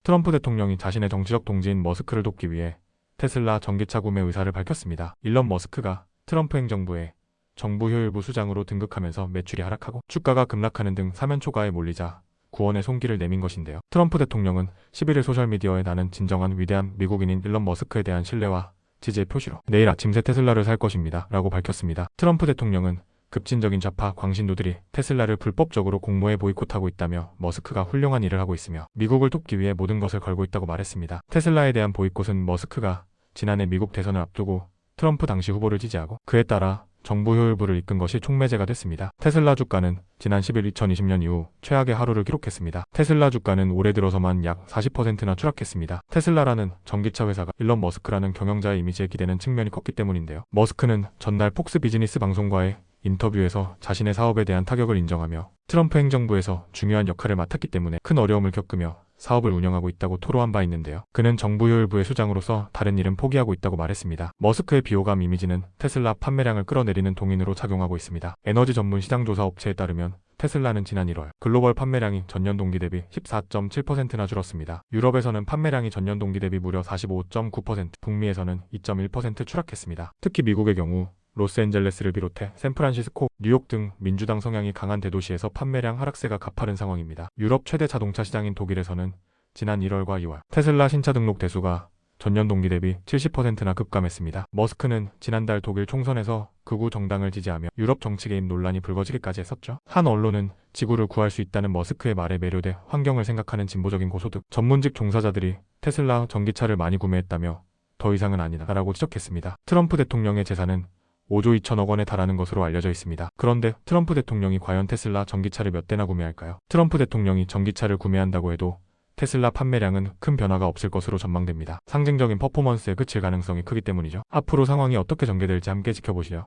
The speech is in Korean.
트럼프 대통령이 자신의 정치적 동지인 머스크를 돕기 위해 테슬라 전기차 구매 의사를 밝혔습니다. 일론 머스크가 트럼프 행정부에 정부 효율부 수장으로 등극하면서 매출이 하락하고 주가가 급락하는 등 사면 초과에 몰리자 구원의 손길을 내민 것인데요. 트럼프 대통령은 11일 소셜미디어에 나는 진정한 위대한 미국인인 일론 머스크에 대한 신뢰와 지지의 표시로 내일 아침 새 테슬라를 살 것입니다 라고 밝혔습니다. 트럼프 대통령은 급진적인 좌파 광신도들이 테슬라를 불법적으로 공모에 보이콧하고 있다며 머스크가 훌륭한 일을 하고 있으며 미국을 돕기 위해 모든 것을 걸고 있다고 말했습니다. 테슬라에 대한 보이콧은 머스크가 지난해 미국 대선을 앞두고 트럼프 당시 후보를 지지하고 그에 따라 정부 효율부를 이끈 것이 촉매제가 됐습니다. 테슬라 주가는 지난 10일 2020년 이후 최악의 하루를 기록했습니다. 테슬라 주가는 올해 들어서만 약 40%나 추락했습니다. 테슬라라는 전기차 회사가 일론 머스크라는 경영자의 이미지에 기대는 측면이 컸기 때문인데요. 머스크는 전날 폭스 비즈니스 방송과의 인터뷰에서 자신의 사업에 대한 타격을 인정하며 트럼프 행정부에서 중요한 역할을 맡았기 때문에 큰 어려움을 겪으며 사업을 운영하고 있다고 토로한 바 있는데요. 그는 정부 효율부의 수장으로서 다른 일은 포기하고 있다고 말했습니다. 머스크의 비호감 이미지는 테슬라 판매량을 끌어내리는 동인으로 작용하고 있습니다. 에너지 전문 시장조사 업체에 따르면 테슬라는 지난 1월 글로벌 판매량이 전년 동기 대비 14.7%나 줄었습니다. 유럽에서는 판매량이 전년 동기 대비 무려 45.9%, 북미에서는 2.1% 추락했습니다. 특히 미국의 경우 로스앤젤레스를 비롯해 샌프란시스코, 뉴욕 등 민주당 성향이 강한 대도시에서 판매량 하락세가 가파른 상황입니다. 유럽 최대 자동차 시장인 독일에서는 지난 1월과 2월 테슬라 신차 등록 대수가 전년 동기 대비 70%나 급감했습니다. 머스크는 지난달 독일 총선에서 극우 정당을 지지하며 유럽 정치 개입 논란이 불거지기까지 했었죠. 한 언론은 지구를 구할 수 있다는 머스크의 말에 매료돼 환경을 생각하는 진보적인 고소득 전문직 종사자들이 테슬라 전기차를 많이 구매했다며 더 이상은 아니다 라고 지적했습니다. 트럼프 대통령의 재산은 5조 2천억 원에 달하는 것으로 알려져 있습니다. 그런데 트럼프 대통령이 과연 테슬라 전기차를 몇 대나 구매할까요? 트럼프 대통령이 전기차를 구매한다고 해도 테슬라 판매량은 큰 변화가 없을 것으로 전망됩니다. 상징적인 퍼포먼스에 그칠 가능성이 크기 때문이죠. 앞으로 상황이 어떻게 전개될지 함께 지켜보시죠.